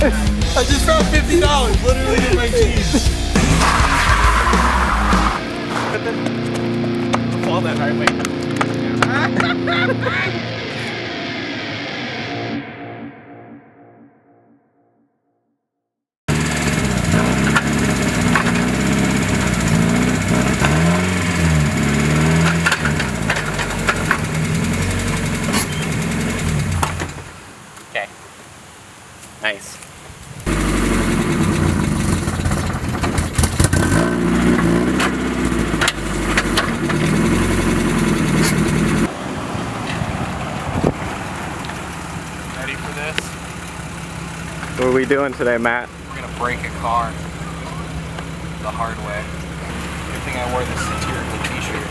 I just found $50 literally in my jeans. Fall that hard, wait. Okay. Nice. Ready for this? What are we doing today, Matt? We're gonna break a car the hard way. Good thing I wore this satirical t-shirt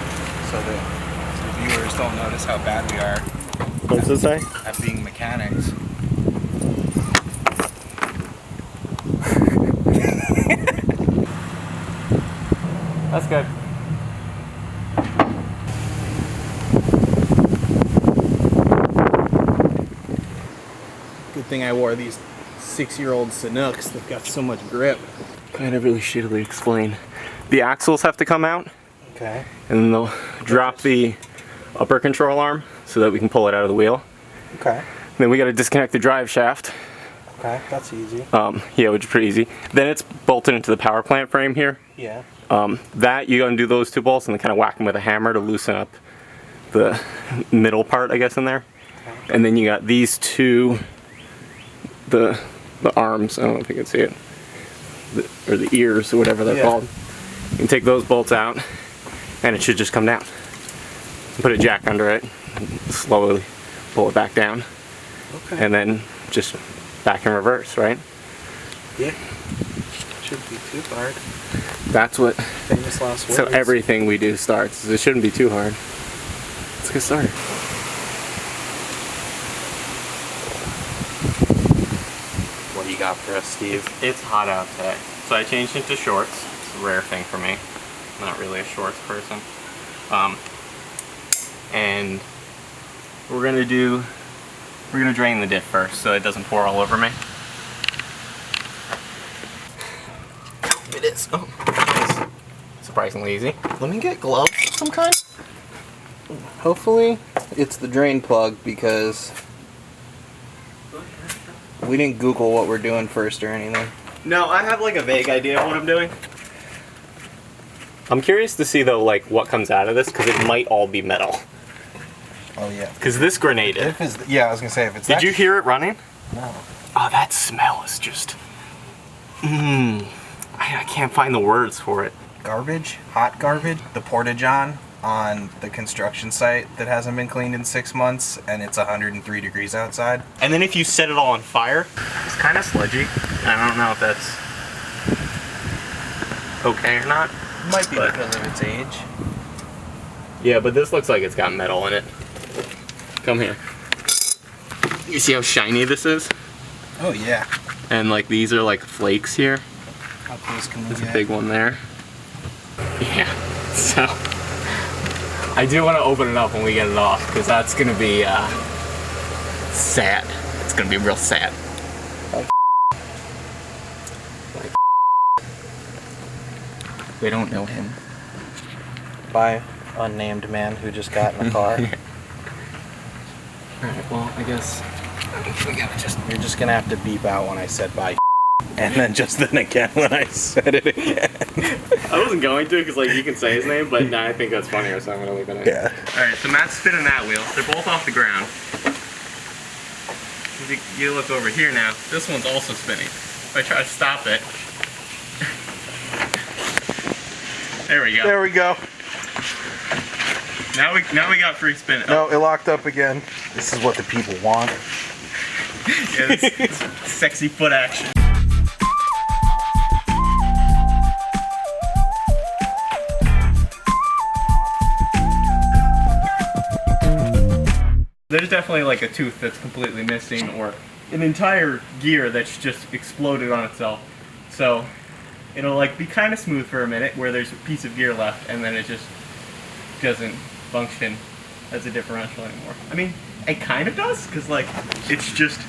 so that the viewers don't notice how bad we are What's this say? at being mechanics. That's good. Good thing I wore these 6-year-old Sanooks. They've got so much grip. Kind of really shittily explain. The axles have to come out, Okay. and then they'll drop the upper control arm so that we can pull it out of the wheel. Okay. Then we got to disconnect the drive shaft. Okay. That's easy. Yeah, which is pretty easy. Then it's bolted into the power plant frame here. Yeah. That you undo those two bolts and then kind of whack them with a hammer to loosen up the middle part, I guess, in there. Okay. And then you got these two, the arms. I don't know if you can see it, or the ears or whatever they're called. You can take those bolts out, and it should just come down. Put a jack under it, slowly pull it back down, and then just back in reverse, right? Yeah. Shouldn't be too hard. That's what. Famous last words. So everything we do starts. It shouldn't be too hard. Let's get started. What do you got for us, Steve? It's hot out today, so I changed into shorts. It's a rare thing for me. I'm not really a shorts person. And we're gonna drain the diff first so it doesn't pour all over me. It is. Oh, it's surprisingly easy. Let me get gloves of some kind. Hopefully it's the drain plug because we didn't Google what we're doing first or anything. No, I have like a vague idea of what I'm doing. I'm curious to see though, like what comes out of this because it might all be metal. Oh yeah. Because this grenaded. If it's, yeah, I was gonna say if it's. Did you hear it running? No. Oh, that smell is just. I can't find the words for it. Garbage, hot garbage. The porta-john on the construction site that hasn't been cleaned in 6 months, and it's 103 degrees outside. And then if you set it all on fire, it's kind of sludgy. I don't know if that's okay or not. Might be because of its age. Yeah, but this looks like it's got metal in it. Come here. You see how shiny this is? Oh yeah. And like these are like flakes here. How close can we There's get? a big one there. Yeah. So I do want to open it up when we get it off because that's gonna be sad. It's gonna be real sad. We don't know him. By unnamed man who just got in a car. Alright, well, I guess we gotta just. You're just gonna have to beep out when I said bye, and then again when I said it again. I wasn't going to because like you can say his name, but nah, I think that's funnier, so I'm gonna leave it in. Yeah. Alright, so Matt's spinning that wheel. They're both off the ground. If you look over here now, this one's also spinning. If I try to stop it. There we go. There we go. Now we got free spin. No, it locked up again. This is what the people want. Yeah, it's sexy foot action. There's definitely like a tooth that's completely missing or an entire gear that's just exploded on itself. So it'll like be kind of smooth for a minute where there's a piece of gear left and then it just doesn't function as a differential anymore. I mean, it kind of does because like it's just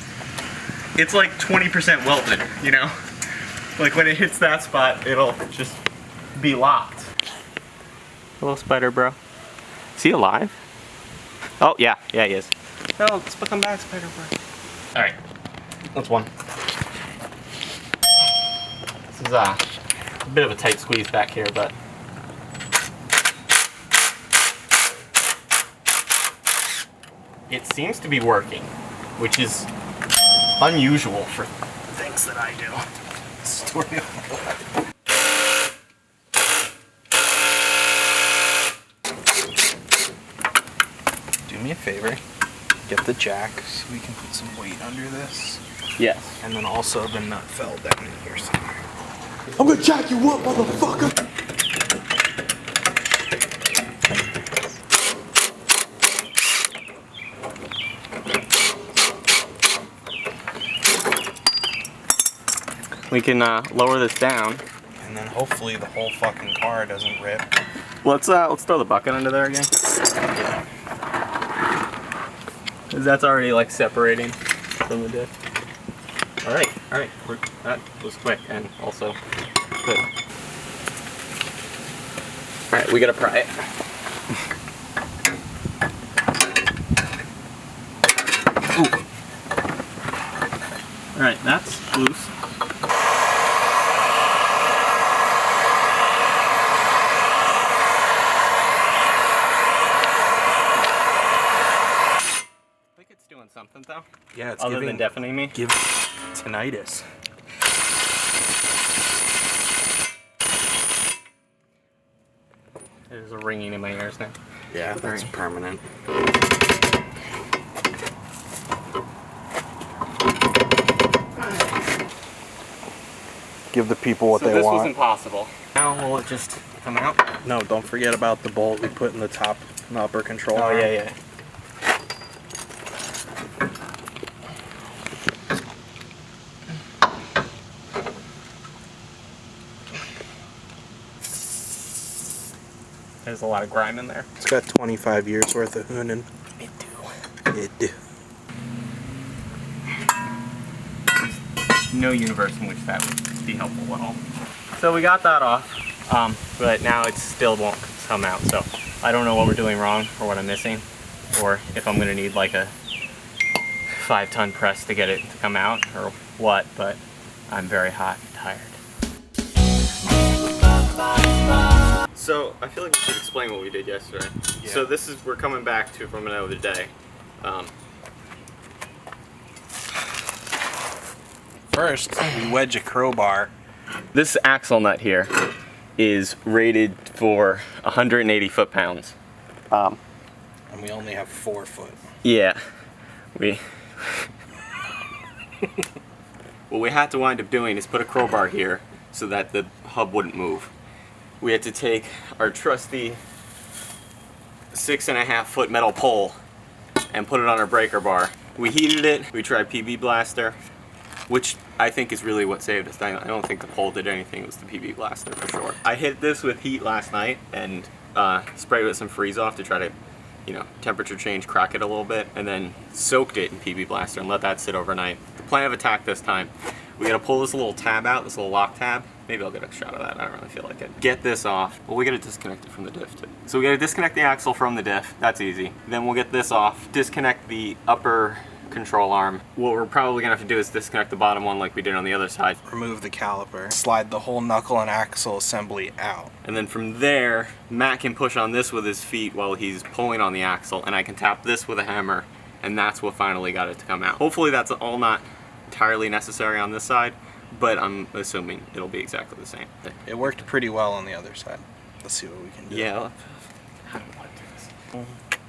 it's like 20% welded, you know? Like when it hits that spot, it'll just be locked. Hello, Spider Bro. Is he alive? Oh, yeah, he is. No, let's come back, Spider Bro. Alright, that's one. This is a bit of a tight squeeze back here, but it seems to be working, which is unusual for things that I do. Story of my life. Do me a favor. Get the jack so we can put some weight under this. Yes. And then also the nut fell down in here somewhere. I'm gonna jack you up, motherfucker! We can lower this down. And then hopefully the whole fucking car doesn't rip. Let's throw the bucket under there again. Yeah. Cause that's already like separating from the diff. All right. That was quick and also good. All right, we gotta pry it. Ooh. All right, that's loose. Doing something though. Yeah, it's other than deafening me. Give tinnitus. There's a ringing in my ears now. Yeah, that's permanent. Give the people what they this want. was impossible. Now will it just come out? No, don't forget about the bolt we put in the top and upper control arm. Yeah. There's a lot of grime in there. It's got 25 years worth of hooning. It do. No universe in which that would be helpful at all. So we got that off, but now it still won't come out. So I don't know what we're doing wrong or what I'm missing, or if I'm gonna need like a 5-ton press to get it to come out or what, but I'm very hot and tired. So I feel like we should explain what we did yesterday. Yeah. So this is, we're coming back to from another day. First, we wedge a crowbar. This axle nut here is rated for 180 foot-pounds. And we only have 4 foot. Yeah. What we had to wind up doing is put a crowbar here so that the hub wouldn't move. We had to take our trusty 6.5 foot metal pole and put it on our breaker bar. We heated it, we tried PB Blaster, which I think is really what saved us. I don't think the pole did anything, it was the PB Blaster for sure. I hit this with heat last night and sprayed it with some freeze off to try to, you know, temperature change, crack it a little bit, and then soaked it in PB Blaster and let that sit overnight. The plan of attack this time, we gotta pull this little tab out, this little lock tab. Maybe I'll get a shot of that, I don't really feel like it. Get this off. Well, we gotta disconnect it from the diff too. So we gotta disconnect the axle from the diff, that's easy. Then we'll get this off, disconnect the upper control arm. What we're probably gonna have to do is disconnect the bottom one like we did on the other side. Remove the caliper. Slide the whole knuckle and axle assembly out. And then from there, Matt can push on this with his feet while he's pulling on the axle, and I can tap this with a hammer, and that's what finally got it to come out. Hopefully that's all not entirely necessary on this side, but I'm assuming it'll be exactly the same. It worked pretty well on the other side. Let's see what we can do. Yeah. How do I do this? Boom,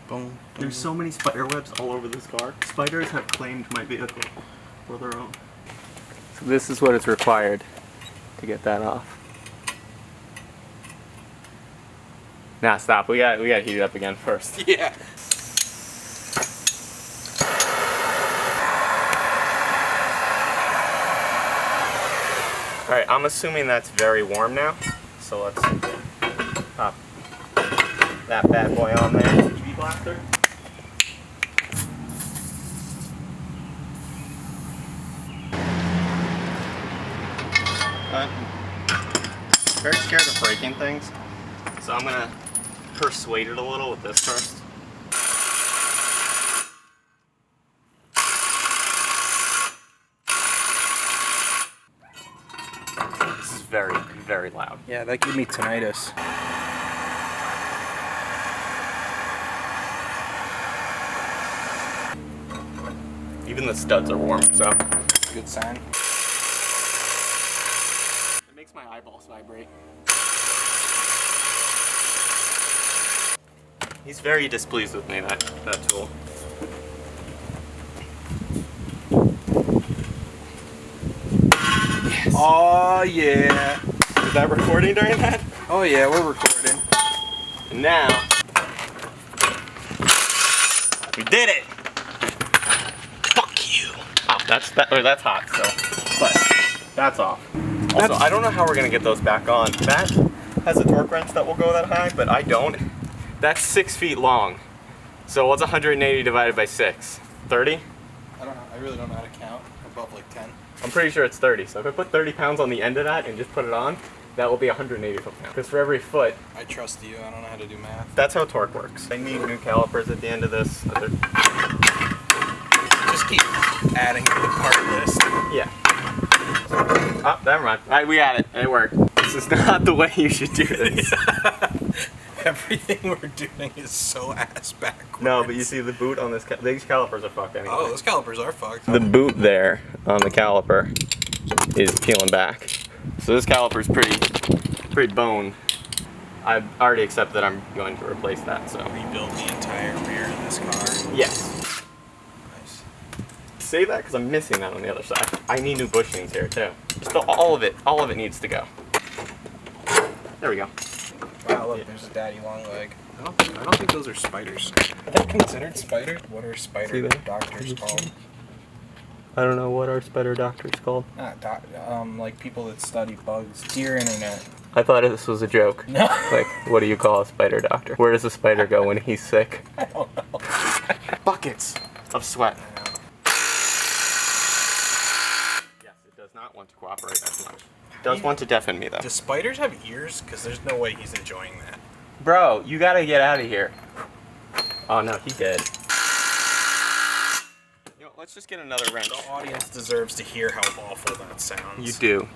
boom. There's so many spider webs all over this car. Spiders have claimed my vehicle for their own. So this is what is required to get that off. Nah, stop. We got to heat it up again first. Yeah. All right, I'm assuming that's very warm now. So let's pop that bad boy on there. PB Blaster. I'm very scared of breaking things, so I'm gonna persuade it a little with this first. This is very, very loud. Yeah, that gave me tinnitus. Even the studs are warm, so. Good sign. It makes my eyeballs vibrate. He's very displeased with me, that tool. Yes. Oh yeah. Is that recording during that? Oh yeah, we're recording. And now, we did it! Fuck you! Oh, that's hot, so, but that's off. Also, I don't know how we're gonna get those back on. Matt has a torque wrench that will go that high, but I don't. That's 6 feet long. So what's 180 divided by 6? 30? I don't know. I really don't know how to count above like 10. I'm pretty sure it's 30. So if I put 30 pounds on the end of that and just put it on, that will be 180 foot-pounds. Because for every foot... I trust you. I don't know how to do math. That's how torque works. I need new calipers at the end of this. Just keep adding to the part list. Yeah. Oh, never mind. We got it. It worked. This is not the way you should do this. Everything we're doing is so ass backwards. No, but you see the boot on this, these calipers are fucked anyway. Oh, those calipers are fucked. The boot there on the caliper is peeling back. So this caliper's pretty boned. I've already accepted that I'm going to replace that, so. Rebuild the entire rear of this car. Yes. Nice. Say that because I'm missing that on the other side. I need new bushings here too. Just all of it needs to go. There we go. Wow, look, there's a daddy long leg. I don't think those are spiders. Are they considered spiders? What are spider doctors called? I don't know what our spider doctor's called. Not like people that study bugs. Dear internet. I thought this was a joke. No. Like, what do you call a spider doctor? Where does a spider go when he's sick? I don't know. Buckets of sweat. Yes, it does not want to cooperate as much. It does want to deafen me though. Do spiders have ears? Because there's no way he's enjoying that. Bro, you gotta get out of here. Oh no, he did. You know, let's just get another wrench. The audience deserves to hear how awful that sounds. You do.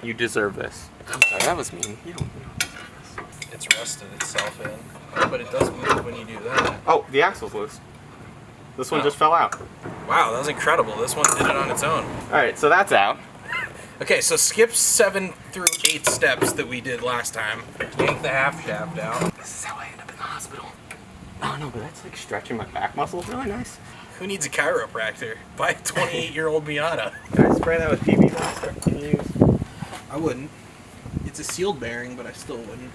You deserve this. I'm sorry, that was mean. You don't deserve this. It's rusted itself in. Oh, but it does move when you do that. Oh, the axle's loose. This one just fell out. Wow, that was incredible. This one did it on its own. Alright, so that's out. Okay, so skip 7 through 8 steps that we did last time. Yank the half shaft out. This is how I end up in the hospital. Oh no, but that's like stretching my back muscles really nice. Who needs a chiropractor? Buy a 28-year-old Miata. Can I spray that with PB plaster? Can you use? I wouldn't. It's a sealed bearing, but I still wouldn't.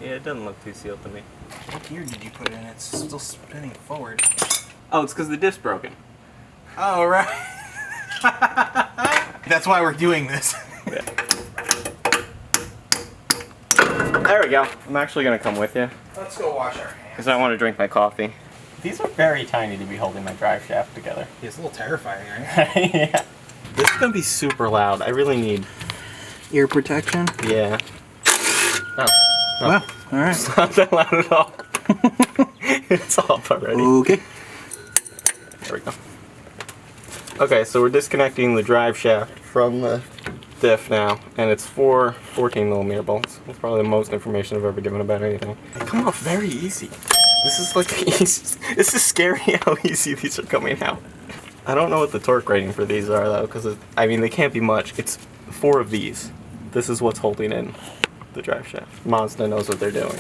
Yeah, it doesn't look too sealed to me. What gear did you put in? It's still spinning forward. Oh, it's because the disc's broken. Oh, right. That's why we're doing this. Yeah. There we go. I'm actually going to come with you. Let's go wash our hands. Because I want to drink my coffee. These are very tiny to be holding my drive shaft together. It's a little terrifying, right? Yeah. This is going to be super loud. I really need... Ear protection? Yeah. Oh. Wow, alright. It's not that loud at all. It's off already. Okay. There we go. Okay, so we're disconnecting the drive shaft from the diff now, and it's 4 14mm bolts. That's probably the most information I've ever given about anything. They come off very easy. This is like the easiest. This is scary how easy these are coming out. I don't know what the torque rating for these are though, because I mean they can't be much. It's 4 of these. This is what's holding in the drive shaft. Mazda knows what they're doing.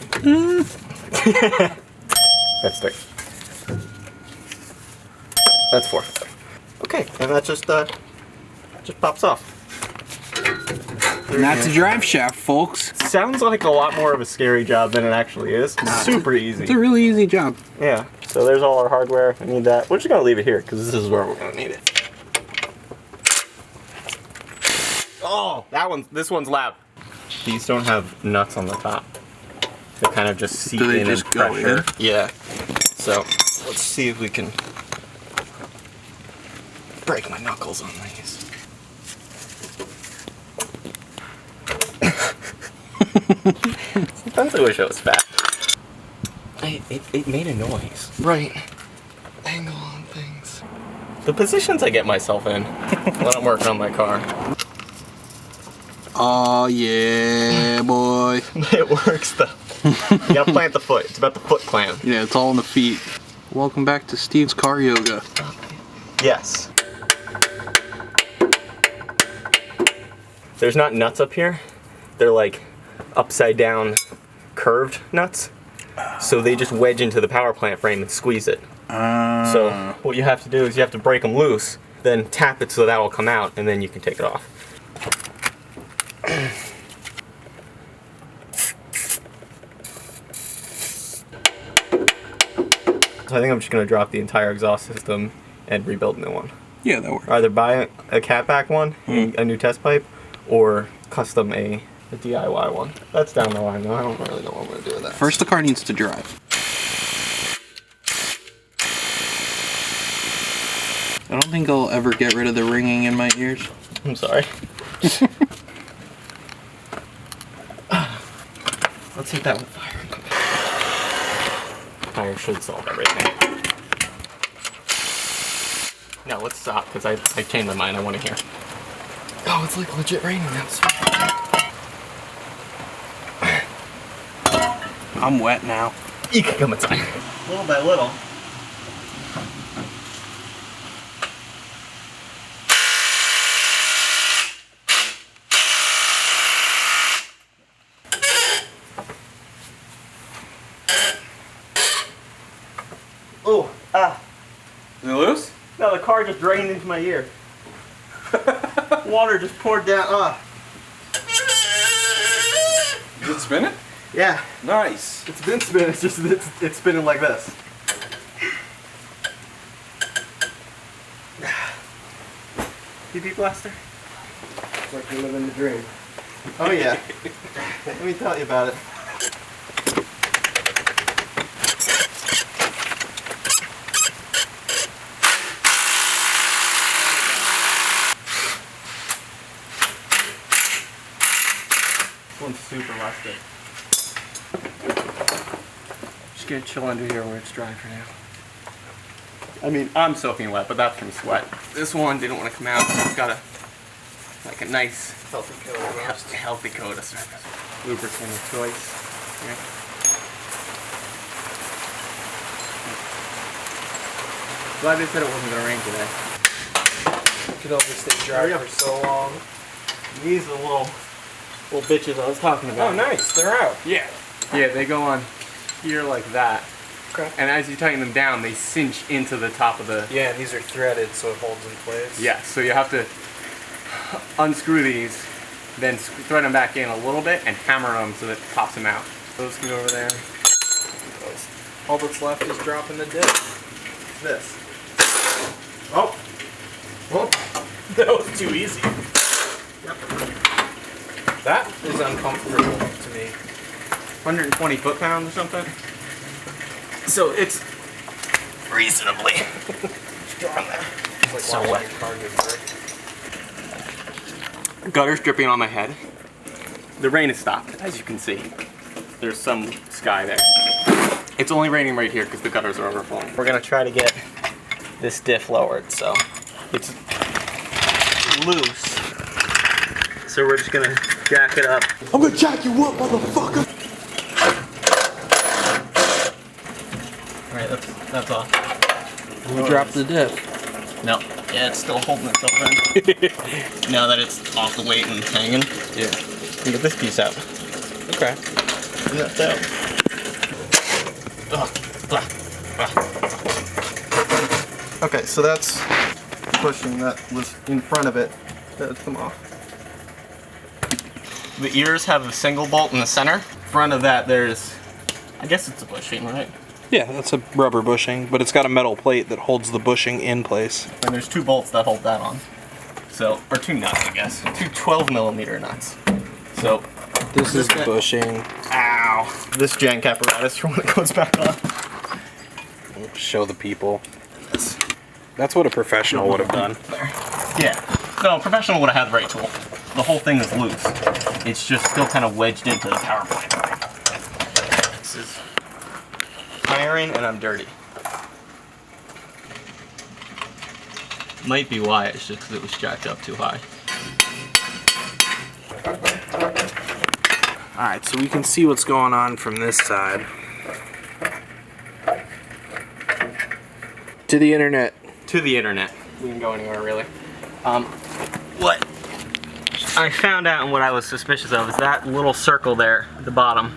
That's 3. That's 4. Okay, and that just pops off. And that's a drive shaft, folks. Sounds like a lot more of a scary job than it actually is. Super easy. It's a really easy job. Yeah. So there's all our hardware. I need that. We're just gonna leave it here because this is where we're gonna need it. Oh, this one's loud. These don't have nuts on the top. They kind of just seep in and pressure. Yeah. So let's see if we can break my knuckles on these. Sometimes I wish I was fat. It made a noise. Right. Angle on things. The positions I get myself in when I'm working on my car. Oh yeah, boy. It works though. You gotta plant the foot. It's about the foot plant. Yeah, it's all in the feet. Welcome back to Steve's car yoga. Yes. There's not nuts up here. They're like upside down curved nuts. So they just wedge into the power plant frame and squeeze it. So what you have to do is you have to break them loose, then tap it so that will come out, and then you can take it off. So I think I'm just gonna drop the entire exhaust system and rebuild a new one. Yeah, that works. Either buy a catback one, a new test pipe, or custom a DIY one. That's down the line though. I don't really know what I'm gonna do with that. First, the car needs to drive. I don't think I'll ever get rid of the ringing in my ears. I'm sorry. Let's hit that with fire. Fire should solve everything. No, let's stop because I changed my mind. I want to hear. Oh, it's like legit raining now. I'm wet now. You can come inside. Little by little. Oh, Is it loose? no, the car just drained into my ear. Water just poured down. Is it spinning? Yeah, Nice. it's been spinning. It's just it's spinning like this. PP blaster. It's like you're living the dream. Oh yeah. Let me tell you about it. This one's super rusted. Just gonna chill under here where it's dry for now. I mean, I'm soaking wet, but that's from sweat. This one didn't want to come out, so it's got a nice Healthy coat of rust. healthy coat of surface. Lubricant of choice. Yeah. Glad they said it wasn't gonna rain today. You could only stay dry for so long. These are the little bitches I was talking about. Oh, nice. They're out. Yeah. Yeah, they go on here like that. Okay. And as you tighten them down, they cinch into the top of the... Yeah, and these are threaded, so it holds in place. Yeah, so you have to unscrew these, then thread them back in a little bit and hammer them so that it pops them out. Those can go over there. All that's left is dropping the disc. This. Oh! Oh! That was too easy. That is uncomfortable to me. 120 foot-pounds or something. So it's reasonably strong there. It's like So watching wet. your car get burnt. Gutter's dripping on my head. The rain has stopped, as you can see. There's some sky there. It's only raining right here because the gutters are overflowing. We're gonna try to get this diff lowered, so it's loose. So we're just gonna jack it up. I'm gonna jack you up, motherfucker! Alright, that's off. We dropped the diff. No. Yeah, it's still holding itself in. Now that it's off the weight and hanging. Yeah. You get this piece out. Okay. That's out. Okay, so that's pushing that was in front of it. That's come off. The ears have a single bolt in the center. In front of that there's, I guess it's a bushing, right? Yeah, that's a rubber bushing, but it's got a metal plate that holds the bushing in place. And there's two bolts that hold that on. So, or two nuts, I guess. Two 12mm nuts. So, This is the bushing. ow. This jank apparatus for when it goes back on. Show the people. That's what a professional would have done. There. Yeah. No, a professional would have had the right tool. the whole thing is loose. It's just still kind of wedged into the power plant. This is firing and I'm dirty. Might be why, it's just because it was jacked up too high. Alright, so we can see what's going on from this side. To the internet. To the internet. We can go anywhere really. What I found out and what I was suspicious of is that little circle there at the bottom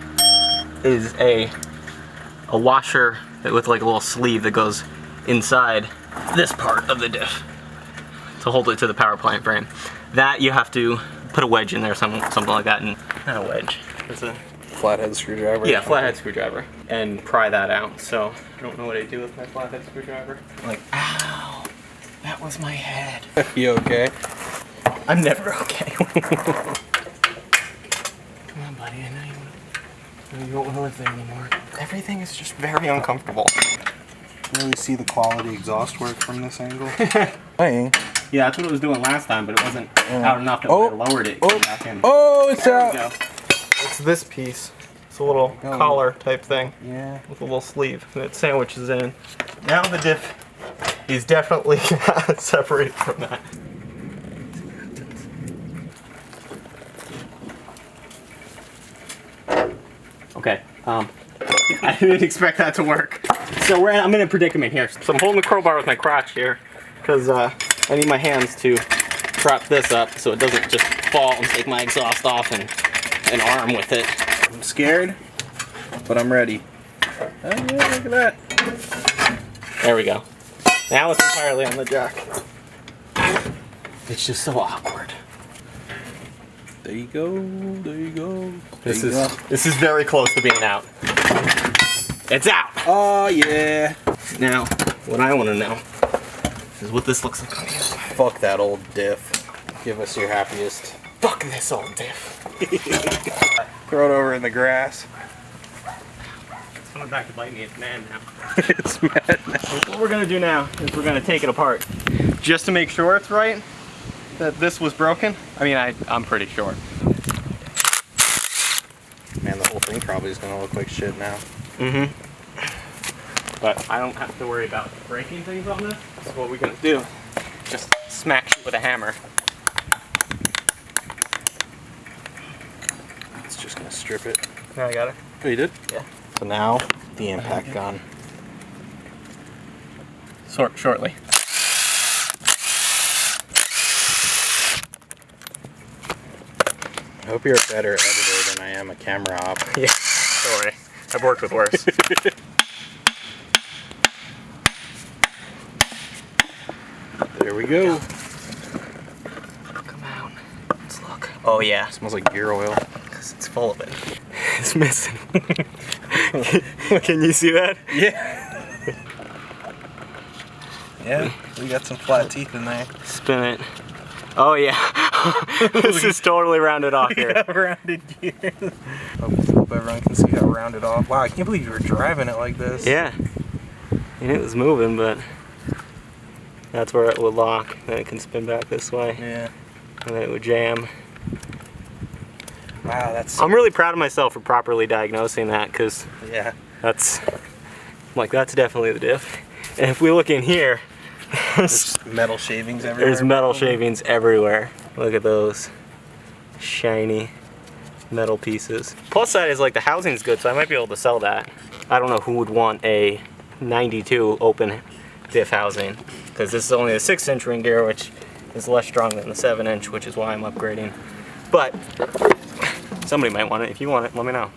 is a washer with like a little sleeve that goes inside this part of the diff to hold it to the power plant frame. That you have to put a wedge in there, something like that, and not a wedge. It's a Flathead screwdriver. yeah, flathead screwdriver, and pry that out. So I don't know what I do with my flathead screwdriver. Like, ow, that was my head. You okay? I'm never okay. Come on, buddy. I know you won't want to live there anymore. Everything is just very uncomfortable. Really see the quality exhaust work from this angle. Playing. Yeah, that's what it was doing last time, but it wasn't out enough that when I lowered it. Came back in. Oh, it's There out. we go. It's this piece. It's a little collar type thing Yeah. with a little sleeve, and it sandwiches in. Now the diff is definitely separated from that. Okay. I didn't expect that to work. So I'm in a predicament here. So I'm holding the crowbar with my crotch here because I need my hands to prop this up so it doesn't just fall and take my exhaust off and an arm with it. I'm scared, but I'm ready. Oh yeah, look at that. There we go. Now it's entirely on the jack. It's just so awkward. There you go. There you go. This is very close to being out. It's out. Oh yeah. Now, what I want to know is what this looks like on the inside. Fuck that old diff. Give us your happiest. Fuck this old diff. Throw it over in the grass. It's coming back to bite me. It's mad now. It's mad now. What we're gonna do now is we're gonna take it apart, just to make sure it's right. That this was broken. I mean, I'm pretty sure. Man, the whole thing probably is gonna look like shit now. Mm-hmm. But I don't have to worry about breaking things on this. So what we're gonna do, just smack it with a hammer. It's just gonna strip it. Now I got it. Oh, you did? Yeah. So now, the impact gun. Shortly. I hope you're a better editor than I am a camera op. Yeah. Don't worry. I've worked with worse. There we go. Come out. Let's look. Oh yeah. It smells like gear oil. Because it's full of it. It's missing. Can you see that? Yeah. Yeah, we got some flat teeth in there. Spin it. Oh yeah. This is totally rounded off here. Yeah, rounded gears. Hope everyone can see how rounded off. Wow, I can't believe you were driving it like this. Yeah. And it was moving, but that's where it would lock. Then it can spin back this way. Yeah. And then it would jam. Wow, that's... I'm really proud of myself for properly diagnosing that, because Yeah. that's definitely the diff. And if we look in here, There's metal shavings everywhere. there's metal shavings everywhere. Look at those shiny metal pieces. Plus side is like the housing's good, so I might be able to sell that. I don't know who would want a 92 open diff housing, because this is only a 6-inch ring gear, which is less strong than the 7-inch, which is why I'm upgrading. But somebody might want it. If you want it, let me know.